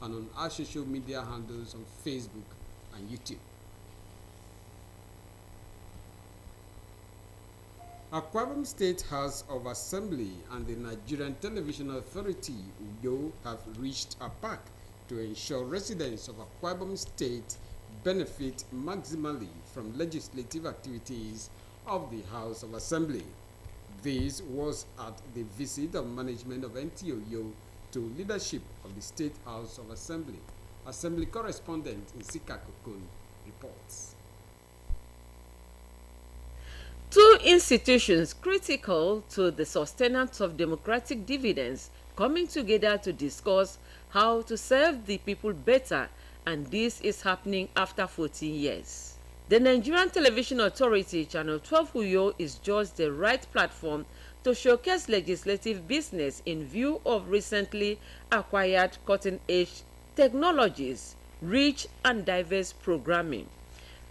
and on our social media handles on Facebook and YouTube. Akwa Ibom State House of Assembly and the Nigerian Television Authority (UYO) have reached a pact to ensure residents of Akwa Ibom State benefit maximally from legislative activities of the House of Assembly. This was at the visit of management of Nta Uyo to leadership of the State House of Assembly. Assembly correspondent Nta Uyo reports. Two institutions critical to the sustenance of democratic dividends coming together to discuss how to serve the people better, and this is happening after 14 years. The Nigerian Television Authority Channel 12 Uyo is just the right platform to showcase legislative business in view of recently acquired cutting-edge technologies, rich and diverse programming.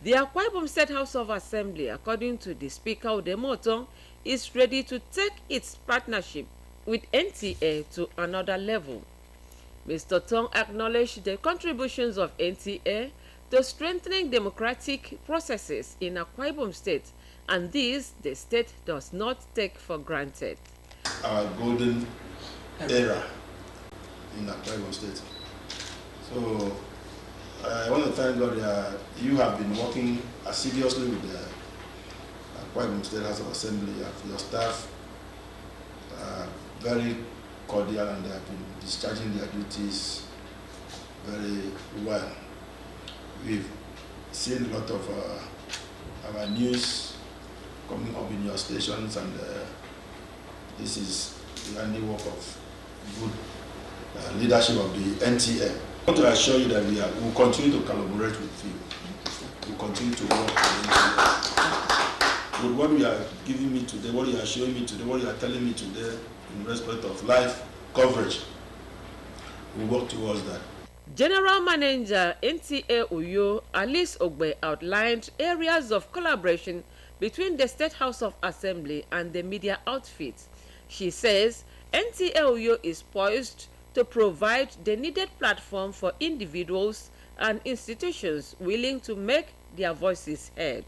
The Akwa Ibom State House of Assembly, according to the Speaker Udemoton, is ready to take its partnership with NTA to another level. Mr. Tong acknowledged the contributions of NTA to strengthening democratic processes in Akwa Ibom State, and this the state does not take for granted. Our golden era in Akwa Ibom State. So I want to thank God that you have been working assiduously with the Akwa Ibom State House of Assembly. Your staff are very cordial and they have been discharging their duties very well. We've seen a lot of our news coming up in your stations, and this is the handiwork of good leadership of the NTA. I want to assure you that we will continue to collaborate with you. We'll continue to work with you. With what you are giving me today, what you are showing me today, what you are telling me today in respect of live coverage, we'll work towards that. General Manager Nta Uyo, Alice Ogbe, outlined areas of collaboration between the State House of Assembly and the media outfits. She says Nta Uyo is poised to provide the needed platform for individuals and institutions willing to make their voices heard.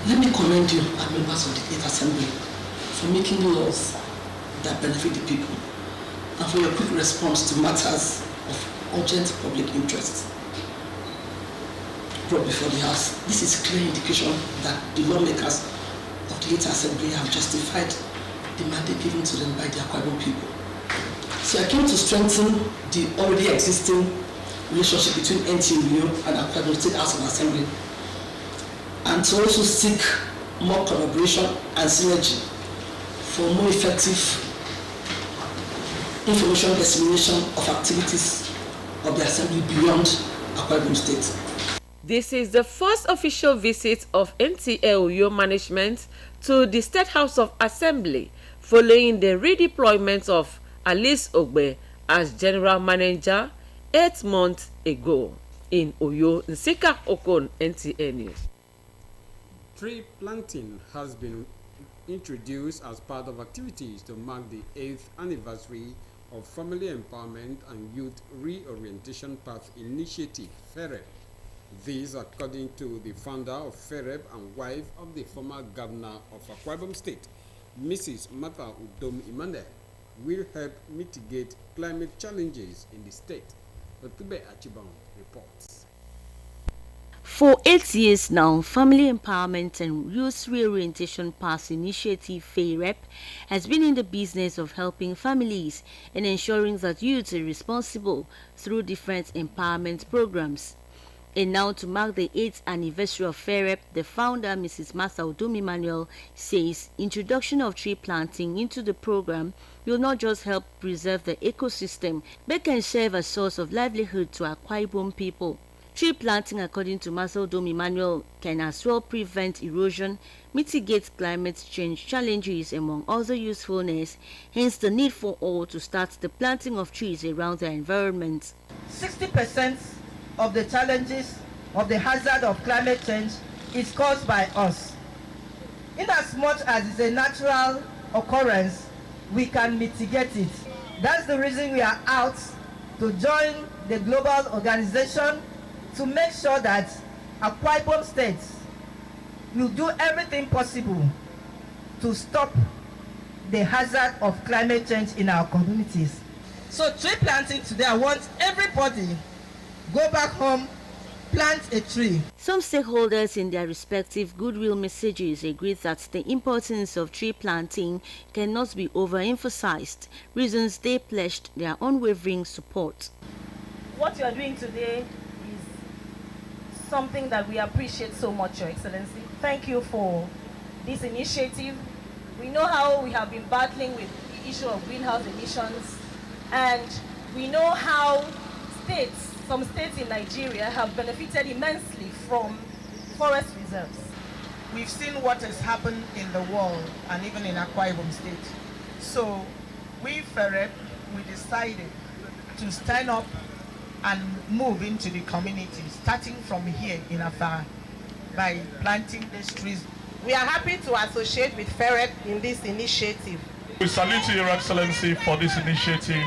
Let me commend you, members of the State Assembly, for making laws that benefit the people and for your quick response to matters of urgent public interest brought before the House. This is clear indication that the lawmakers of the State Assembly have justified the mandate given to them by the Akwa Ibom people. So I came to strengthen the already existing relationship between Nta Uyo and Akwa Ibom State House of Assembly, and to also seek more collaboration and synergy for more effective information dissemination of activities of the Assembly beyond Akwa Ibom State. This is the first official visit of Nta Uyo management to the State House of Assembly following the redeployment of Alice Ogbe as General Manager 8 months ago. In Uyo, Nta Uyo, NTA News. Tree planting has been introduced as part of activities to mark the 8th anniversary of Family Empowerment and Youth Reorientation Path Initiative, FEREP. This, according to the founder of FEREP and wife of the former governor of Akwa Ibom State, Mrs. Nta Uyo, will help mitigate climate challenges in the state. Otube Achibang reports. For 8 years now, Family Empowerment and Youth Reorientation Path Initiative (FEREP) has been in the business of helping families and ensuring that youth are responsible through different empowerment programs. And now, to mark the 8th anniversary of FEREP, the founder, Mrs. Nta Uyo, says introduction of tree planting into the program will not just help preserve the ecosystem, but can serve as a source of livelihood to Akwa Ibom people. Tree planting, according to Nta Uyo, can as well prevent erosion, mitigate climate change challenges, among other usefulness, hence the need for all to start the planting of trees around their environment. 60% of the challenges of the hazard of climate change is caused by us. In as much as it's a natural occurrence, we can mitigate it. That's the reason we are out to join the global organization to make sure that Akwa Ibom State will do everything possible to stop the hazard of climate change in our communities. So tree planting today, I want everybody go back home, plant a tree. Some stakeholders in their respective goodwill messages agreed that the importance of tree planting cannot be overemphasized, reasons they pledged their unwavering support. What you are doing today is something that we appreciate so much, Your Excellency. Thank you for this initiative. We know how we have been battling with the issue of greenhouse emissions, and we know how some states in Nigeria have benefited immensely from forest reserves. We've seen what has happened in the world and even in Akwa Ibom State. So we, FEREP, we decided to stand up and move into the community, starting from here in Afar, by planting these trees. We are happy to associate with FEREP in this initiative. We salute you, Your Excellency, for this initiative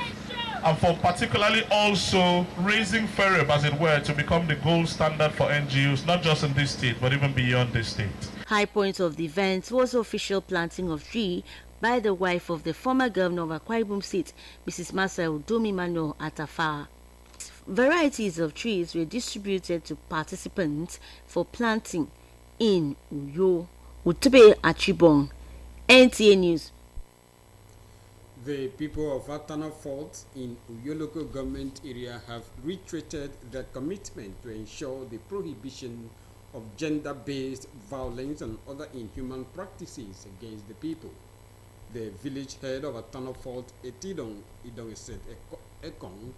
and for particularly also raising FEREP, as it were, to become the gold standard for NGOs, not just in this state, but even beyond this state. High point of the event was official planting of tree by the wife of the former governor of Akwa Ibom State, Mrs. Marcel Domimano Atafa. Varieties of trees were distributed to participants for planting in Uyo. Utube Achibong, NTA News. The people of Atana Fort in Uyo local government area have reiterated their commitment to ensure the prohibition of gender-based violence and other inhuman practices against the people. The village head of Atana Fort, Etidong Idongeset Ekong,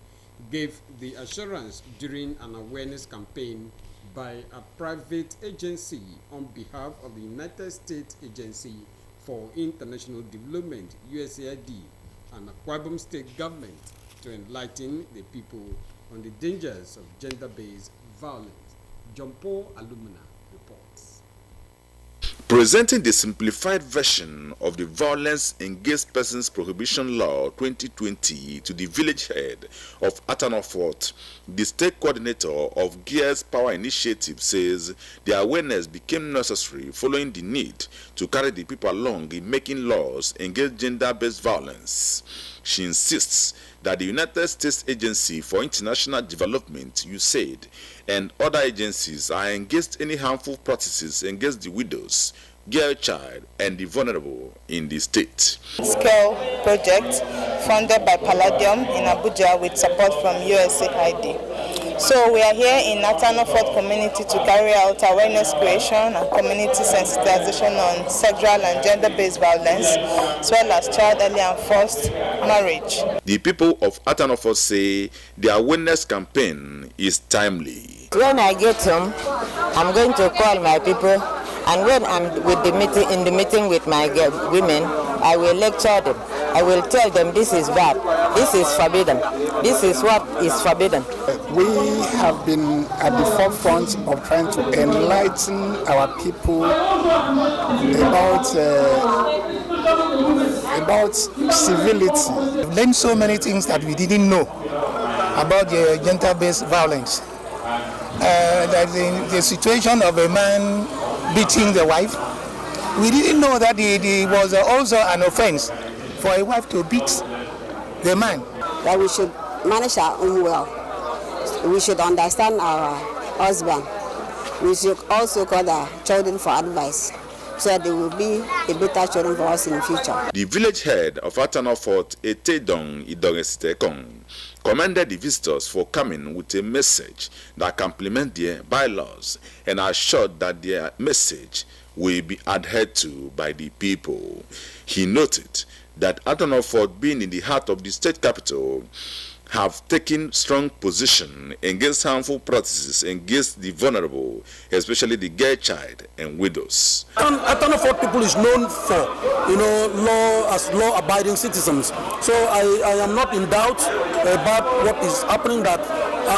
gave the assurance during an awareness campaign by a private agency on behalf of the United States Agency for International Development, USAID, and Akwa Ibom State government to enlighten the people on the dangers of gender-based violence. John Paul Alumina reports. Presenting the simplified version of the Violence Against Persons Prohibition Law 2020 to the village head of Atana Fort, the state coordinator of GEARS Power Initiative says the awareness became necessary following the need to carry the people along in making laws against gender-based violence. She insists that the United States Agency for International Development, USAID, and other agencies are against any harmful practices against the widows, girl child, and the vulnerable in the state. Scale project funded by Palladium in Abuja with support from USAID. So we are here in Atana Fort community to carry out awareness creation and community sensitization on sexual and gender-based violence, as well as child early and forced marriage. The people of Atana Fort say the awareness campaign is timely. When I get home, I'm going to call my people, and when I'm with in the meeting with my women, I will lecture them. I will tell them this is bad, this is forbidden, this is what is forbidden. We have been at the forefront of trying to enlighten our people about civility. We've learned so many things that we didn't know about the gender-based violence. That the situation of a man beating the wife, we didn't know that it was also an offense for a wife to beat the man. That we should manage our own well. We should understand our husband. We should also call our children for advice, so that they will be a better children for us in the future. The village head of Atana Fort, Etedong Idongestekong, commended the visitors for coming with a message that complement their bylaws and assured that their message will be adhered to by the people. He noted that Atana Fort, being in the heart of the state capital, have taken strong position against harmful practices against the vulnerable, especially the girl child and widows. Atana Fort people is known for, law-abiding citizens. So I am not in doubt about what is happening, that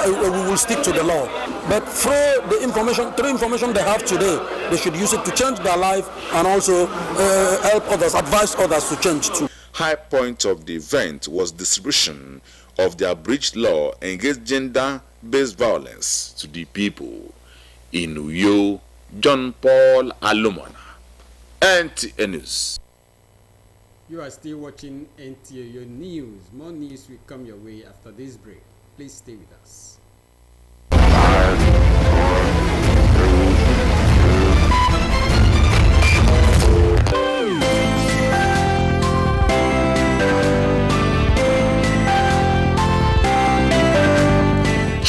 we will stick to the law. But through the information they have today, they should use it to change their life and also help others, advise others to change too. High point of the event was distribution of the abridged law against gender-based violence to the people. In Uyo, John Paul Alumana, NTA News. You are still watching Nta Uyo News. More news will come your way after this break. Please stay with us.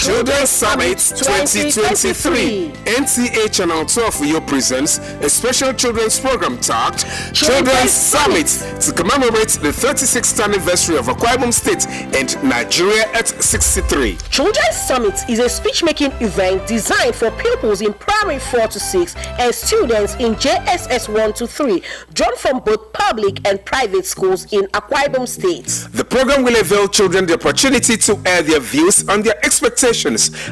Children's Summit 2023. NTA Channel 12 Uyo presents a special children's program tagged Children's Summit to commemorate the 36th anniversary of Akwa Ibom State and Nigeria at 63. Children's Summit is a speech-making event designed for pupils in primary 4 to 6 and students in JSS 1 to 3, drawn from both public and private schools in Akwa Ibom State. The program will avail children the opportunity to air their views on their expectations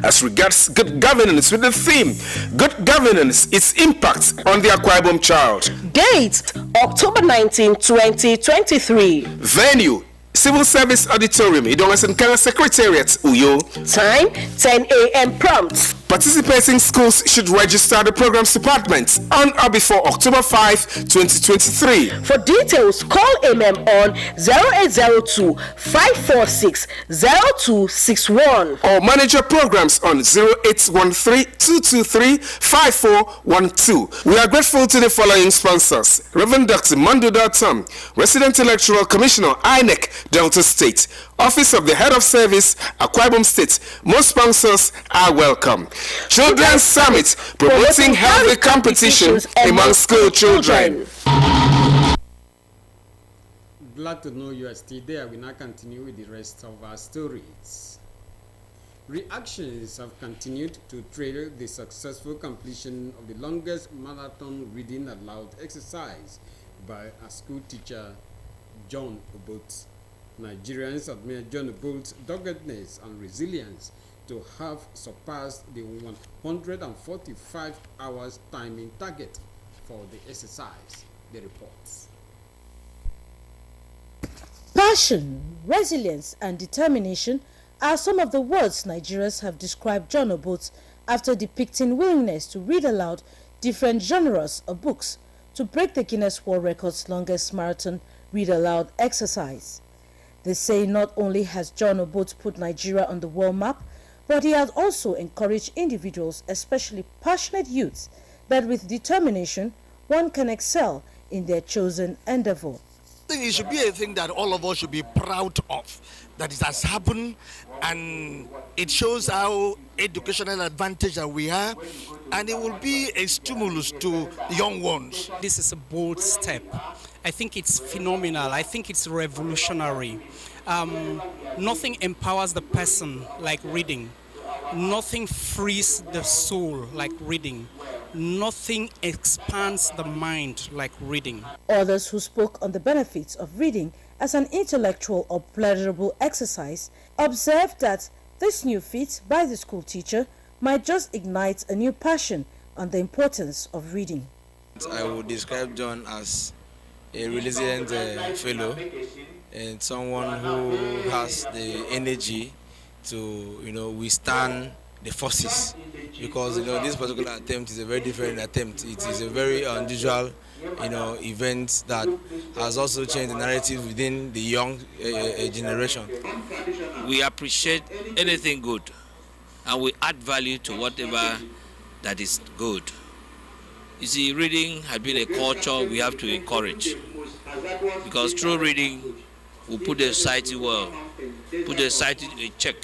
as regards good governance with the theme Good Governance, Its Impact on the Akwa Ibom Child. Date October 19, 2023. Venue Civil Service Auditorium, Idonga Secretariat, Uyo. Time 10 a.m. prompt. Participating schools should register the programs department on or before October 5, 2023. For details, call on 0802-546-0261 or manager programs on 0813-223-5412. We are grateful to the following sponsors: Reverend Dr. Mando Datam, Resident Electoral Commissioner, INEC, Delta State, Office of the Head of Service, Akwa Ibom State. Most sponsors are welcome. Children's Summit, promoting healthy competition among school children. Glad to know you are still there. We now continue with the rest of our stories. Reactions have continued to trail the successful completion of the longest marathon reading aloud exercise by a school teacher, John Obot. Nigerians admire John Obot's doggedness and resilience to have surpassed the 145 hours timing target for the exercise, the reports. Passion, resilience, and determination are some of the words Nigerians have described John Obot after depicting willingness to read aloud different genres of books to break the Guinness World Record's longest marathon read aloud exercise. They say not only has John Obot put Nigeria on the world map, but he has also encouraged individuals, especially passionate youths, that with determination one can excel in their chosen endeavor. I think it should be a thing that all of us should be proud of, that it has happened, and it shows how educational advantage that we have, and it will be a stimulus to young ones. This is a bold step. I think it's phenomenal. I think it's revolutionary. Nothing empowers the person like reading. Nothing frees the soul like reading. Nothing expands the mind like reading. Others who spoke on the benefits of reading as an intellectual or pleasurable exercise observed that this new feat by the school teacher might just ignite a new passion on the importance of reading. I would describe John as a resilient fellow and someone who has the energy to withstand the forces, because this particular attempt is a very different attempt. It is a very unusual event that has also changed the narrative within the young generation. We appreciate anything good and we add value to whatever that is good. You see, reading has been a culture we have to encourage, because through reading we put the society well, put the society in check.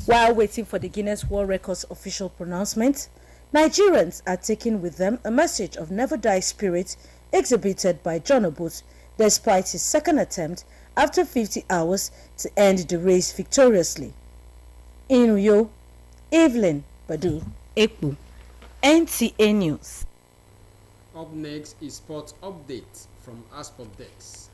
While waiting for the Guinness World Records official pronouncement, Nigerians are taking with them a message of never die spirit exhibited by John Obot despite his second attempt after 50 hours to end the race victoriously. In Uyo, Evelyn Badu, Ekpu, NTA News. Up next is sports update from Asport Dex.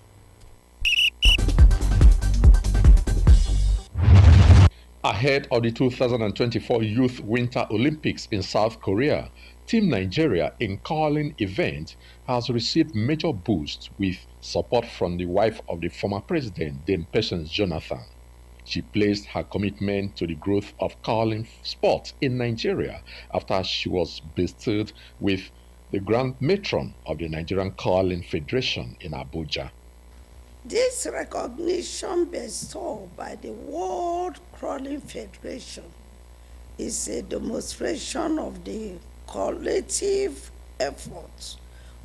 Ahead of the 2024 Youth Winter Olympics in South Korea, Team Nigeria in curling event has received major boost with support from the wife of the former president, Dame Patience Jonathan. She placed her commitment to the growth of curling sport in Nigeria after she was bestowed with the Grand Matron of the Nigerian Curling Federation in Abuja. This recognition bestowed by the World Curling Federation is a demonstration of the collective efforts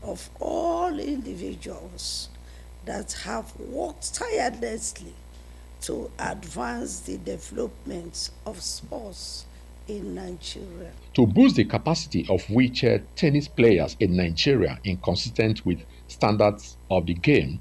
of all individuals that have worked tirelessly to advance the development of sports in Nigeria. To boost the capacity of wheelchair tennis players in Nigeria inconsistent with standards of the game,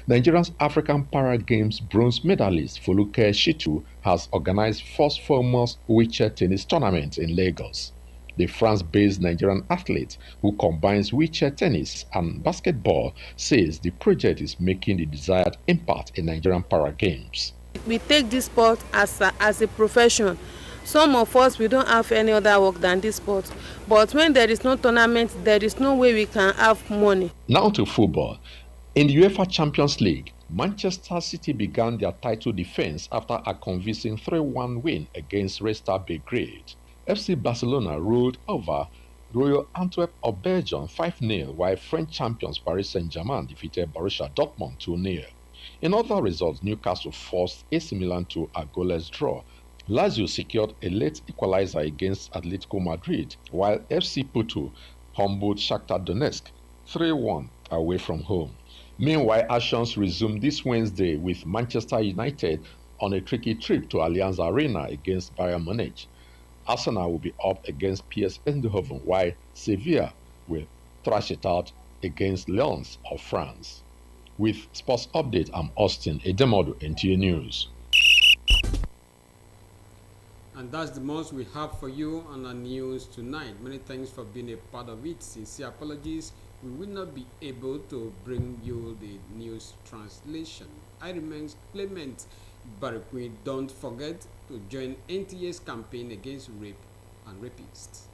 Nigeria's African Para Games bronze medalist Foluke Shitu has organized first foremost wheelchair tennis tournament in Lagos. The France-based Nigerian athlete who combines wheelchair tennis and basketball says the project is making the desired impact in Nigerian Para Games. We take this sport as a profession. Some of us, we don't have any other work than this sport. But when there is no tournament, there is no way we can have money. Now to football. In the UEFA Champions League, Manchester City began their title defense after a convincing 3-1 win against Red Star Belgrade. FC Barcelona rolled over Royal Antwerp of Belgium 5-0, while French champions Paris Saint-Germain defeated Borussia Dortmund 2-0. In other results, Newcastle forced AC Milan to a goalless draw. Lazio secured a late equalizer against Atletico Madrid, while FC Porto humbled Shakhtar Donetsk 3-1 away from home. Meanwhile, actions resumed this Wednesday with Manchester United on a tricky trip to Allianz Arena against Bayern Munich. Arsenal will be up against PS Eindhoven, while Sevilla will thrash it out against Lens of France. With Sports Update, I'm Austin Edemodu, NTA News. And that's the most we have for you on our news tonight. Many thanks for being a part of it. Sincere apologies. We will not be able to bring you the news translation. I remain Clement Barikwi. Don't forget to join NTA's campaign against rape and rapists.